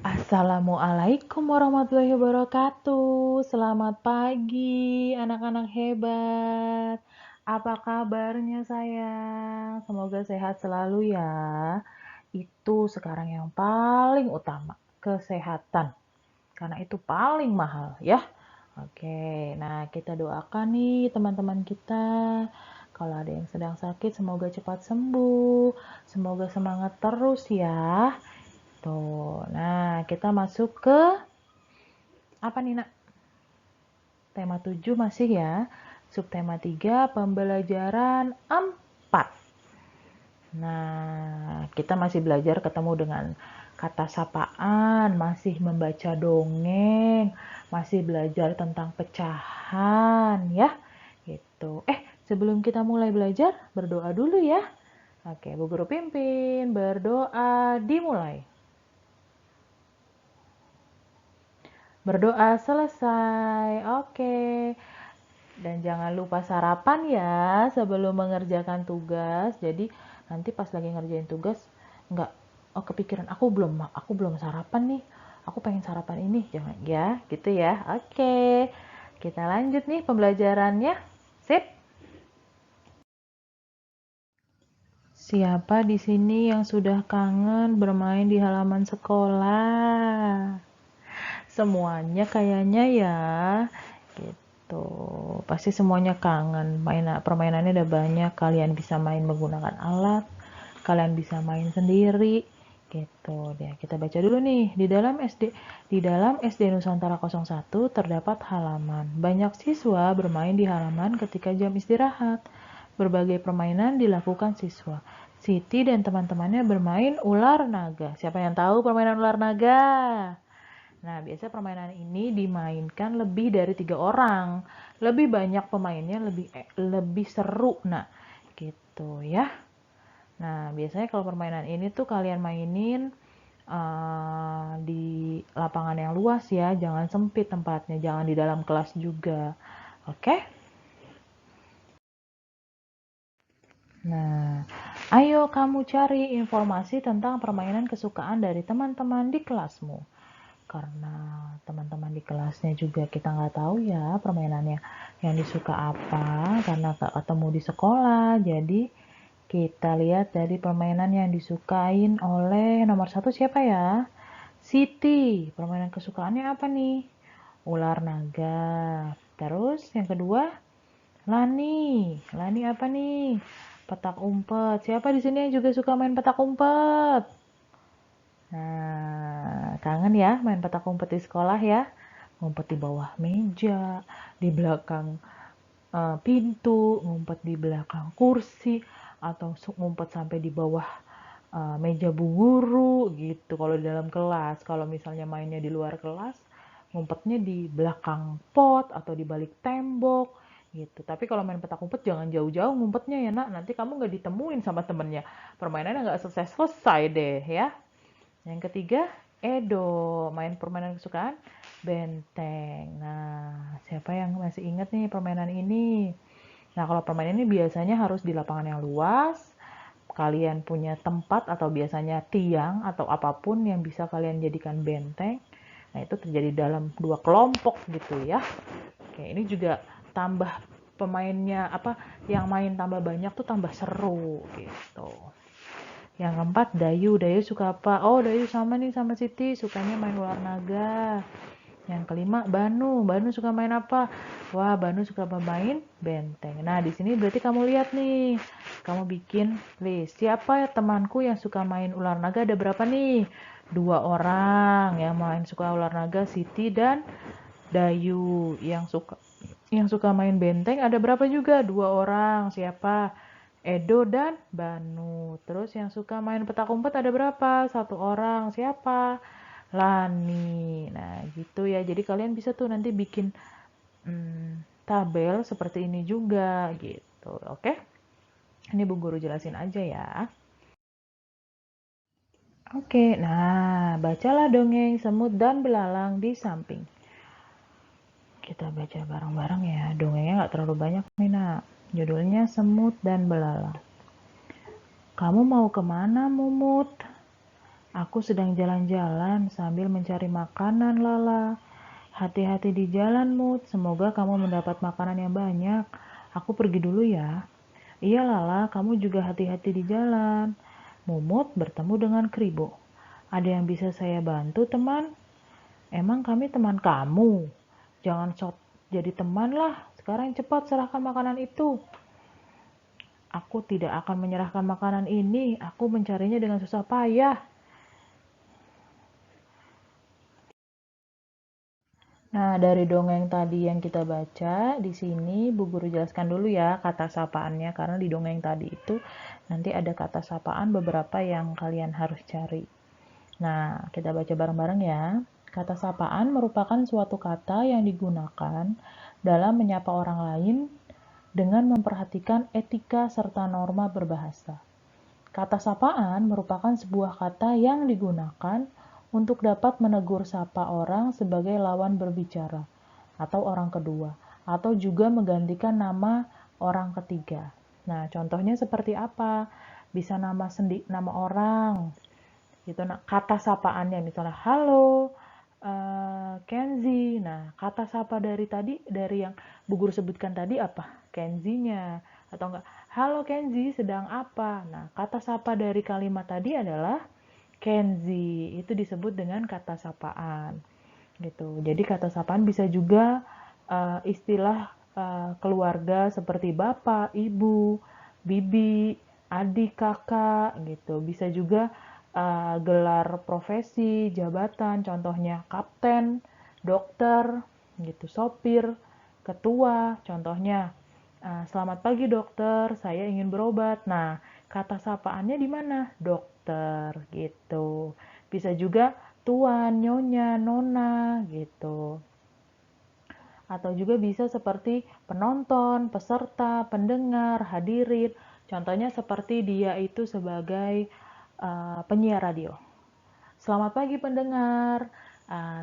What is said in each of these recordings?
Assalamualaikum warahmatullahi wabarakatuh. Selamat pagi anak-anak hebat. Apa kabarnya sayang? Semoga sehat selalu ya. Itu sekarang yang paling utama, kesehatan. Karena itu paling mahal ya. Oke, nah kita doakan nih teman-teman kita. Kalau ada yang sedang sakit, semoga cepat sembuh. Semoga semangat terus ya. Tuh, nah kita masuk ke apa nih nak? Tema 7 masih ya. Subtema 3, pembelajaran 4. Nah, kita masih belajar ketemu dengan kata sapaan, masih membaca dongeng, masih belajar tentang pecahan ya. Gitu. Sebelum kita mulai belajar, berdoa dulu ya. Oke, Bu Guru pimpin, berdoa dimulai. Berdoa selesai. Oke. Dan jangan lupa sarapan ya sebelum mengerjakan tugas. Jadi nanti pas lagi ngerjain tugas nggak kepikiran aku belum sarapan nih. Aku pengen sarapan ini. Jangan ya, gitu ya. Oke. Kita lanjut nih pembelajarannya. Sip. Siapa di sini yang sudah kangen bermain di halaman sekolah? Semuanya kayaknya ya. Gitu. Pasti semuanya kangen. Permainannya ada banyak. Kalian bisa main menggunakan alat. Kalian bisa main sendiri. Gitu. Ya, kita baca dulu nih. Di dalam SD Nusantara 01 terdapat halaman. Banyak siswa bermain di halaman ketika jam istirahat. Berbagai permainan dilakukan siswa. Siti dan teman-temannya bermain ular naga. Siapa yang tahu permainan ular naga? Nah, biasanya permainan ini dimainkan lebih dari 3 orang. Lebih banyak pemainnya, lebih seru. Nah, gitu ya. Nah, biasanya kalau permainan ini tuh kalian mainin di lapangan yang luas ya. Jangan sempit tempatnya, jangan di dalam kelas juga. Oke? Nah, ayo kamu cari informasi tentang permainan kesukaan dari teman-teman di kelasmu. Karena teman-teman di kelasnya juga kita nggak tahu ya permainannya yang disuka apa, karena nggak ketemu di sekolah. Jadi kita lihat dari permainan yang disukain oleh nomor 1 siapa ya? Siti. Permainan kesukaannya apa nih? Ular naga. Terus yang kedua, Lani. Lani apa nih? Petak umpet. Siapa di sini yang juga suka main petak umpet? Nah, kangen ya main petak umpet di sekolah ya? Ngumpet di bawah meja, di belakang pintu, ngumpet di belakang kursi, atau ngumpet sampai di bawah meja bu guru gitu kalau di dalam kelas. Kalau misalnya mainnya di luar kelas, ngumpetnya di belakang pot atau di balik tembok gitu. Tapi kalau main petak umpet jangan jauh-jauh ngumpetnya ya nak, nanti kamu nggak ditemuin sama temennya. Permainannya nggak selesai-selesai deh ya. Yang ketiga, Edo, main permainan kesukaan benteng. Nah, siapa yang masih ingat nih permainan ini? Nah, kalau permainan ini biasanya harus di lapangan yang luas. Kalian punya tempat atau biasanya tiang atau apapun yang bisa kalian jadikan benteng. Nah, itu terjadi dalam 2 kelompok gitu ya. Oke, ini juga tambah pemainnya yang main tambah banyak tuh tambah seru gitu. Yang keempat, Dayu. Dayu suka apa? Oh, Dayu sama nih sama Siti, sukanya main ular naga. Yang kelima, Banu. Banu suka main apa? Wah, Banu suka bermain benteng. Nah, di sini berarti kamu lihat nih. Kamu bikin list. Siapa ya temanku yang suka main ular naga? Ada berapa nih? 2 orang yang main suka ular naga, Siti dan Dayu. Yang suka main benteng ada berapa juga? 2 orang. Siapa? Edo dan Banu. Terus yang suka main petak umpet ada berapa? 1 orang. Siapa? Lani. Nah, gitu ya. Jadi kalian bisa tuh nanti bikin tabel seperti ini juga gitu. Oke? Ini Bu Guru jelasin aja ya. Oke, nah bacalah dongeng semut dan belalang di samping. Kita baca bareng-bareng ya. Dongengnya nggak terlalu banyak nih nak. Judulnya Semut dan Belalang. Kamu mau kemana, Mumut? Aku sedang jalan-jalan sambil mencari makanan, Lala. Hati-hati di jalan, Mut. Semoga kamu mendapat makanan yang banyak. Aku pergi dulu ya. Iya, Lala, kamu juga hati-hati di jalan. Mumut bertemu dengan Kribo. Ada yang bisa saya bantu, teman? Emang kami teman kamu? Jangan sok jadi teman lah. Sekarang cepat serahkan makanan itu. Aku tidak akan menyerahkan makanan ini. Aku mencarinya dengan susah payah. Nah, dari dongeng tadi yang kita baca, di sini Bu Guru jelaskan dulu ya kata sapaannya, karena di dongeng tadi itu nanti ada kata sapaan beberapa yang kalian harus cari. Nah, kita baca bareng-bareng ya. Kata sapaan merupakan suatu kata yang digunakan dalam menyapa orang lain dengan memperhatikan etika serta norma berbahasa. Kata sapaan merupakan sebuah kata yang digunakan untuk dapat menegur sapa orang sebagai lawan berbicara atau orang kedua, atau juga menggantikan nama orang ketiga. Nah, contohnya seperti apa? Bisa nama orang, gitu. Nah, kata sapaannya misalnya halo, Kenzi. Nah, kata sapa dari yang Bu Guru sebutkan tadi apa? Kenzinya. Atau enggak, halo Kenzi, sedang apa? Nah, kata sapa dari kalimat tadi adalah Kenzi. Itu disebut dengan kata sapaan. Gitu. Jadi kata sapaan bisa juga istilah keluarga seperti bapak, ibu, bibi, adik, kakak gitu. Bisa juga gelar profesi, jabatan, contohnya kapten, dokter, gitu, sopir, ketua, contohnya selamat pagi dokter, saya ingin berobat. Nah, kata sapaannya di mana? Dokter, gitu. Bisa juga tuan, nyonya, nona, gitu. Atau juga bisa seperti penonton, peserta, pendengar, hadirin. Contohnya seperti dia itu sebagai penyiar radio. Selamat pagi pendengar,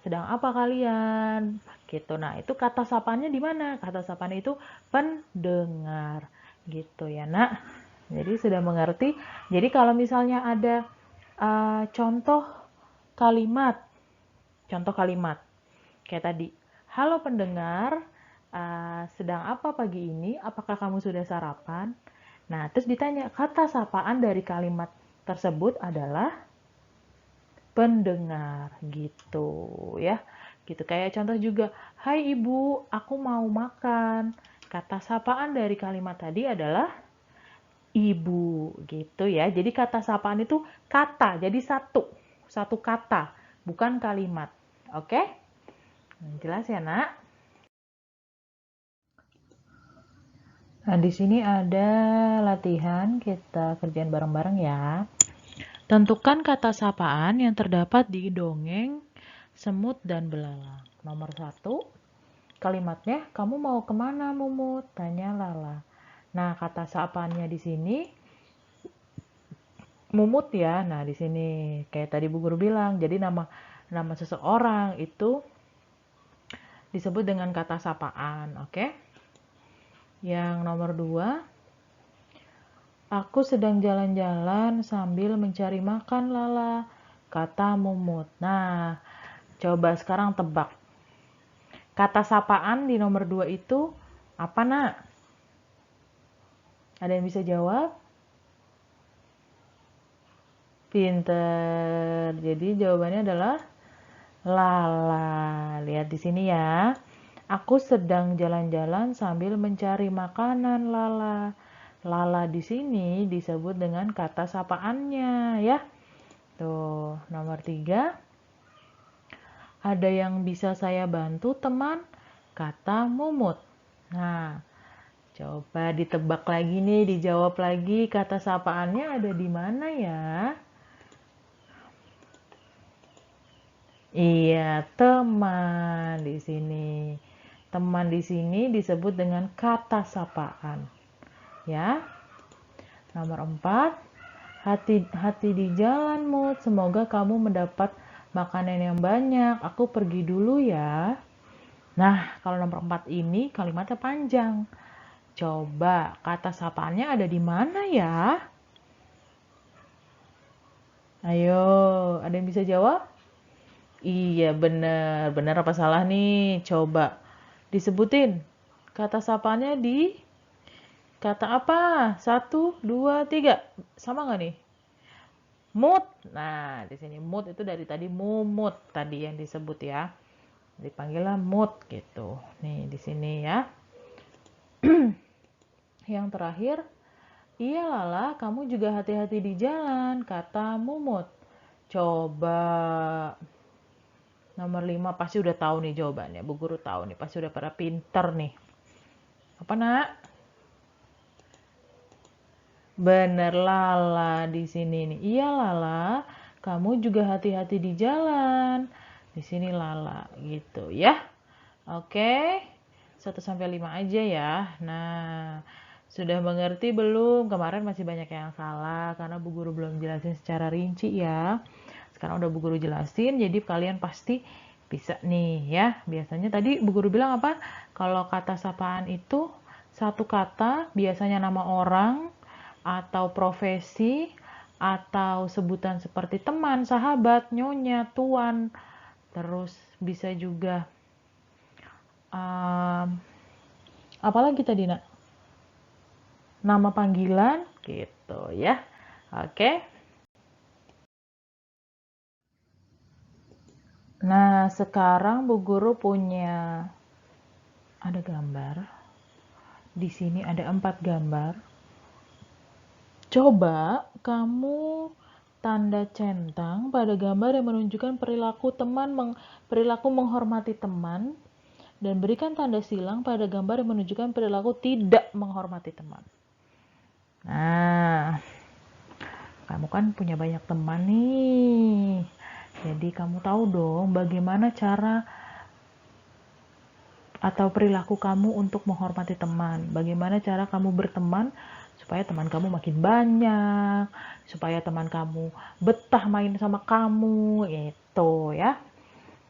sedang apa kalian? Gitu. Nah, itu kata sapanya di mana? Kata sapanya itu pendengar. Gitu ya, Nak. Jadi sudah mengerti. Jadi kalau misalnya ada contoh kalimat, kayak tadi, halo pendengar, sedang apa pagi ini? Apakah kamu sudah sarapan? Nah, terus ditanya, kata sapaan dari kalimat tersebut adalah pendengar, gitu ya. Gitu, kayak contoh juga, hai ibu, aku mau makan. Kata sapaan dari kalimat tadi adalah ibu, gitu ya. Jadi kata sapaan itu kata, jadi satu kata, bukan kalimat. Oke? Jelas ya, Nak? Nah, di sini ada latihan, kita kerjaan bareng-bareng ya. Tentukan kata sapaan yang terdapat di dongeng Semut dan Belalang. Nomor 1, kalimatnya, kamu mau kemana, Mumut? Tanya Lala. Nah, kata sapaannya di sini, Mumut ya. Nah, di sini kayak tadi Bu Guru bilang, jadi nama seseorang itu disebut dengan kata sapaan, oke? Yang nomor 2, aku sedang jalan-jalan sambil mencari makan, Lala, kata Mumut. Nah, coba sekarang tebak. Kata sapaan di nomor 2 itu apa, Nak? Ada yang bisa jawab? Pinter. Jadi jawabannya adalah Lala. Lihat di sini ya. Aku sedang jalan-jalan sambil mencari makanan, Lala. Lala di sini disebut dengan kata sapaannya ya. Tuh, nomor 3. Ada yang bisa saya bantu, teman? Kata Mumut. Nah, coba ditebak lagi nih, dijawab lagi kata sapaannya ada di mana ya? Iya, teman di sini. Teman di sini disebut dengan kata sapaan. Ya. Nomor 4, hati-hati di jalanmu. Semoga kamu mendapat makanan yang banyak. Aku pergi dulu ya. Nah, kalau nomor 4 ini kalimatnya panjang. Coba kata sapaannya ada di mana ya? Ayo, ada yang bisa jawab? Iya, bener. Bener apa salah nih? Coba disebutin. Kata sapanya di kata apa? Satu, dua, tiga. Sama nggak nih? Mood. Nah, di sini mood itu dari tadi mumut tadi yang disebut ya. Dipanggilnya mood gitu. Nih di sini ya. Yang terakhir, iya Lala, kamu juga hati-hati di jalan, kata Mumut. Coba nomor 5 pasti udah tahu nih jawabannya. Bu Guru tahu nih, pasti udah pada pinter nih. Apa nak? Bener Lala di sini nih. Iya Lala, kamu juga hati-hati di jalan. Di sini Lala gitu ya. Oke. 1 sampai 5 aja ya. Nah, sudah mengerti belum? Kemarin masih banyak yang salah karena Bu Guru belum jelasin secara rinci ya. Sekarang udah Bu Guru jelasin, jadi kalian pasti bisa nih ya. Biasanya tadi Bu Guru bilang apa? Kalau kata sapaan itu satu kata, biasanya nama orang atau profesi atau sebutan seperti teman, sahabat, nyonya, tuan. Terus bisa juga um, apalagi tadi nak? Nama panggilan gitu ya. Oke. Nah, sekarang Bu Guru punya ada gambar. Di sini ada 4 gambar. Coba kamu tanda centang pada gambar yang menunjukkan perilaku menghormati teman dan berikan tanda silang pada gambar yang menunjukkan perilaku tidak menghormati teman. Nah, kamu kan punya banyak teman nih. Jadi kamu tahu dong bagaimana cara atau perilaku kamu untuk menghormati teman. Bagaimana cara kamu berteman supaya teman kamu makin banyak, supaya teman kamu betah main sama kamu, itu ya.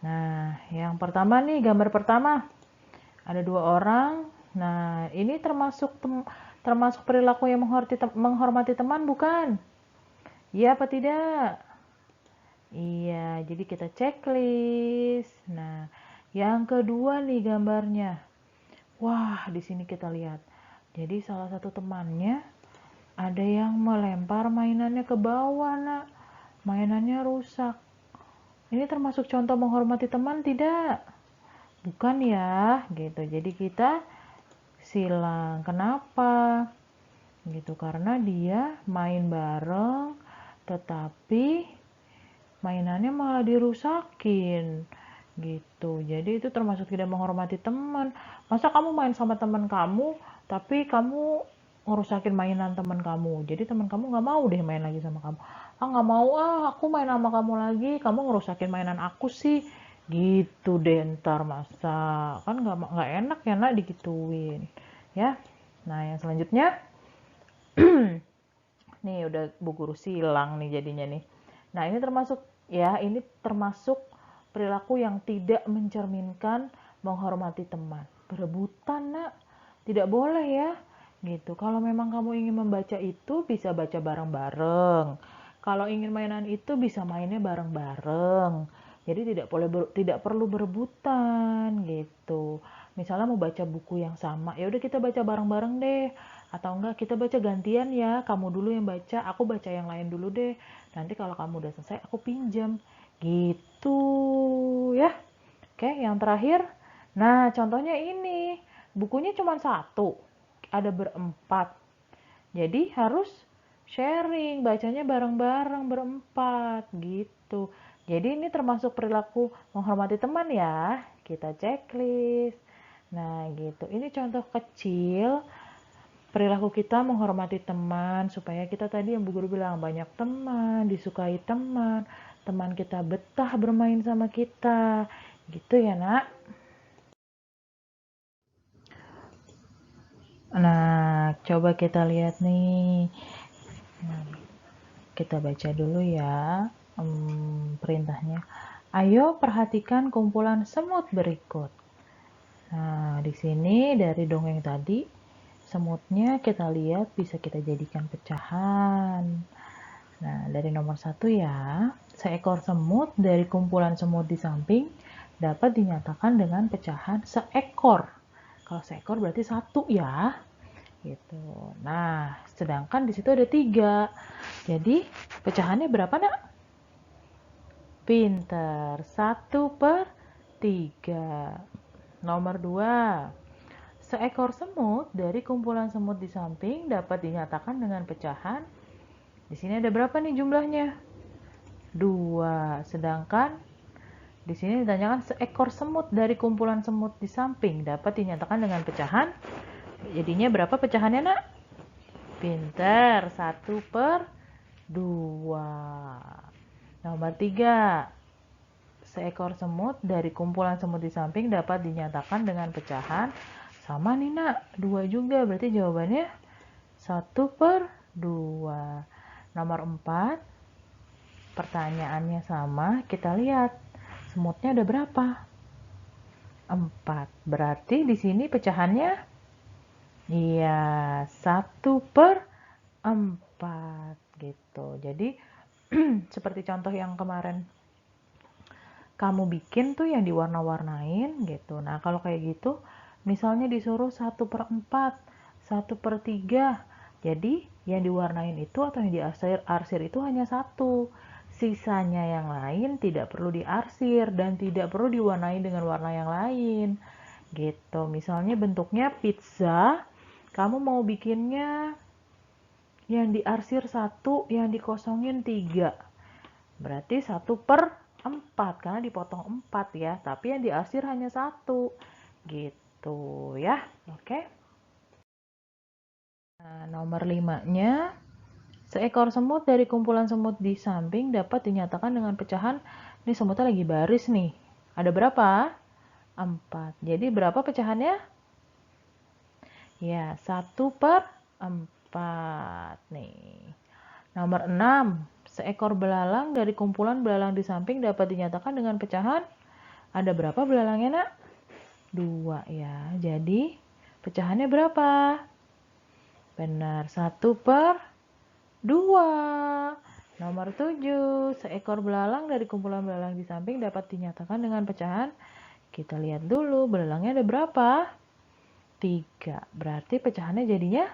Nah, yang pertama nih, gambar pertama. Ada 2 orang. Nah, ini termasuk perilaku yang menghormati teman bukan? Iya apa tidak? Iya, jadi kita checklist. Nah, yang kedua nih gambarnya. Wah, di sini kita lihat. Jadi salah satu temannya ada yang melempar mainannya ke bawah, nak. Mainannya rusak. Ini termasuk contoh menghormati teman tidak? Bukan ya, gitu. Jadi kita silang. Kenapa? Gitu, karena dia main bareng, tetapi mainannya malah dirusakin gitu. Jadi itu termasuk tidak menghormati teman. Masa kamu main sama teman kamu tapi kamu ngerusakin mainan teman kamu, jadi teman kamu nggak mau deh main lagi sama kamu. Ah, nggak mau, ah aku main sama kamu lagi, kamu ngerusakin mainan aku sih, gitu deh. Ntar masa kan nggak enak ya nak digituin ya. Nah yang selanjutnya nih udah Bu Guru silang nih jadinya nih. Nah, ini termasuk perilaku yang tidak mencerminkan menghormati teman. Berebutan, Nak. Tidak boleh ya. Gitu. Kalau memang kamu ingin membaca itu bisa baca bareng-bareng. Kalau ingin mainan itu bisa mainnya bareng-bareng. Jadi tidak perlu berebutan gitu. Misalnya mau baca buku yang sama, ya udah kita baca bareng-bareng deh. Atau enggak kita baca gantian ya, kamu dulu yang baca, aku baca yang lain dulu deh. Nanti kalau kamu udah selesai aku pinjam. Gitu ya. Oke, yang terakhir. Nah, contohnya ini. Bukunya cuma satu. Ada berempat. Jadi harus sharing, bacanya bareng-bareng berempat gitu. Jadi ini termasuk perilaku menghormati teman ya. Kita checklist. Nah, gitu. Ini contoh kecil perilaku kita menghormati teman supaya kita tadi yang Bu Guru bilang banyak teman, disukai teman, teman kita betah bermain sama kita. Gitu ya, Nak. Nah, coba kita lihat nih. Nah, kita baca dulu ya perintahnya. Ayo perhatikan kumpulan semut berikut. Nah, di sini dari dongeng tadi, semutnya kita lihat bisa kita jadikan pecahan. Nah, dari nomor 1 ya, seekor semut dari kumpulan semut di samping dapat dinyatakan dengan pecahan seekor. Kalau seekor berarti 1 ya. Gitu. Nah, sedangkan di situ ada 3. Jadi, pecahannya berapa, Nak? Pinter. 1/3. Nomor 2. Seekor semut dari kumpulan semut di samping dapat dinyatakan dengan pecahan. Di sini ada berapa nih jumlahnya? 2. Sedangkan di sini ditanyakan seekor semut dari kumpulan semut di samping dapat dinyatakan dengan pecahan. Jadinya berapa pecahannya, Nak? Pinter. 1/2. Nomor 3. Seekor semut dari kumpulan semut di samping dapat dinyatakan dengan pecahan. Sama nih, Nak. 2 juga. Berarti jawabannya 1/2. Nomor 4. Pertanyaannya sama. Kita lihat. Semutnya ada berapa? 4. Berarti di sini pecahannya? Iya, 1/4. Gitu. Jadi, seperti contoh yang kemarin kamu bikin tuh yang diwarna-warnain gitu. Nah, kalau kayak gitu, misalnya disuruh 1/4, 1/3. Jadi, yang diwarnain itu atau yang diarsir itu hanya 1. Sisanya yang lain tidak perlu diarsir dan tidak perlu diwarnai dengan warna yang lain. Gitu. Misalnya bentuknya pizza, kamu mau bikinnya yang diarsir 1, yang dikosongin 3. Berarti 1/4 karena dipotong 4 ya, tapi yang diarsir hanya 1 gitu ya. Oke. Nah, nomor 5-nya, seekor semut dari kumpulan semut di samping dapat dinyatakan dengan pecahan. Ini semutnya lagi baris nih. Ada berapa? 4. Jadi berapa pecahannya? Ya, 1/4 nih. Nomor 6. Seekor belalang dari kumpulan belalang di samping dapat dinyatakan dengan pecahan. Ada berapa belalangnya, Nak? 2 ya. Jadi, pecahannya berapa? Benar, 1/2. Nomor 7. Seekor belalang dari kumpulan belalang di samping dapat dinyatakan dengan pecahan. Kita lihat dulu, belalangnya ada berapa? 3. Berarti pecahannya jadinya?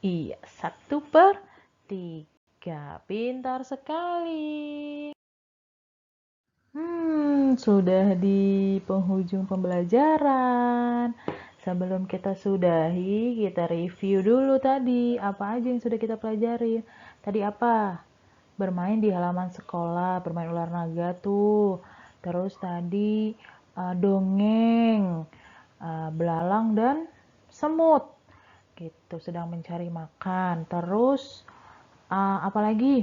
Iya, 1/3. Pintar sekali. Sudah di penghujung pembelajaran. Sebelum kita sudahi, kita review dulu tadi. Apa aja yang sudah kita pelajari. Tadi apa? Bermain di halaman sekolah, bermain olahraga tuh. Terus tadi dongeng, belalang dan semut. Gitu, sedang mencari makan. Terus apa lagi?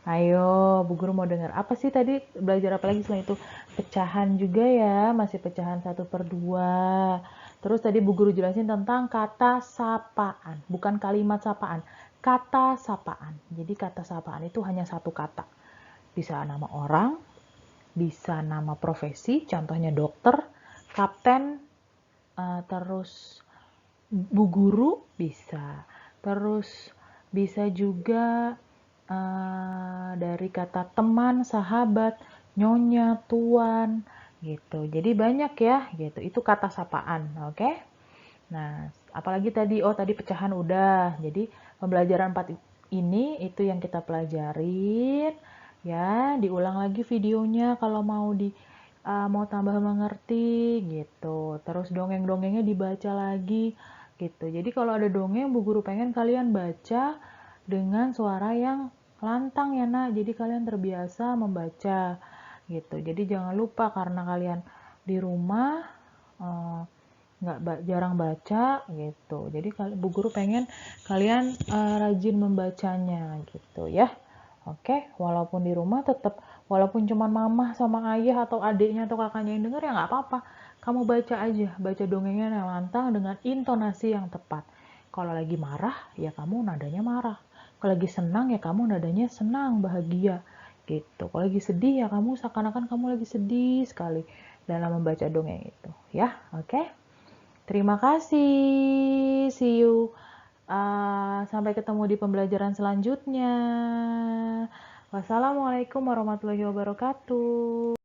Ayo, Bu Guru mau dengar. Apa sih tadi belajar apa lagi selain itu? Pecahan juga ya, masih pecahan 1/2. Terus tadi Bu Guru jelasin tentang kata sapaan, bukan kalimat sapaan. Kata sapaan. Jadi kata sapaan itu hanya satu kata. Bisa nama orang, bisa nama profesi, contohnya dokter, kapten, terus Bu Guru bisa. Terus bisa juga dari kata teman, sahabat, nyonya, tuan, gitu. Jadi banyak ya, gitu. Itu kata sapaan, oke? Nah, apalagi tadi, tadi pecahan udah. Jadi pembelajaran 4 ini itu yang kita pelajarin. Ya, diulang lagi videonya kalau mau tambah mengerti gitu. Terus dongeng-dongengnya dibaca lagi gitu. Jadi kalau ada dongeng, Bu Guru pengen kalian baca dengan suara yang lantang ya, Nak. Jadi kalian terbiasa membaca gitu. Jadi jangan lupa karena kalian di rumah jarang baca gitu. Jadi Bu Guru pengen kalian rajin membacanya gitu ya. Oke, walaupun di rumah tetap, walaupun cuma mama sama ayah atau adiknya atau kakaknya yang denger ya nggak apa-apa. Kamu baca aja, baca dongengnya yang lantang dengan intonasi yang tepat. Kalau lagi marah, ya kamu nadanya marah. Kalau lagi senang, ya kamu nadanya senang, bahagia. Gitu. Kalau lagi sedih, ya kamu seakan-akan kamu lagi sedih sekali dalam membaca dongeng itu. Ya, oke? Terima kasih. See you Sampai ketemu di pembelajaran selanjutnya. Wassalamualaikum warahmatullahi wabarakatuh.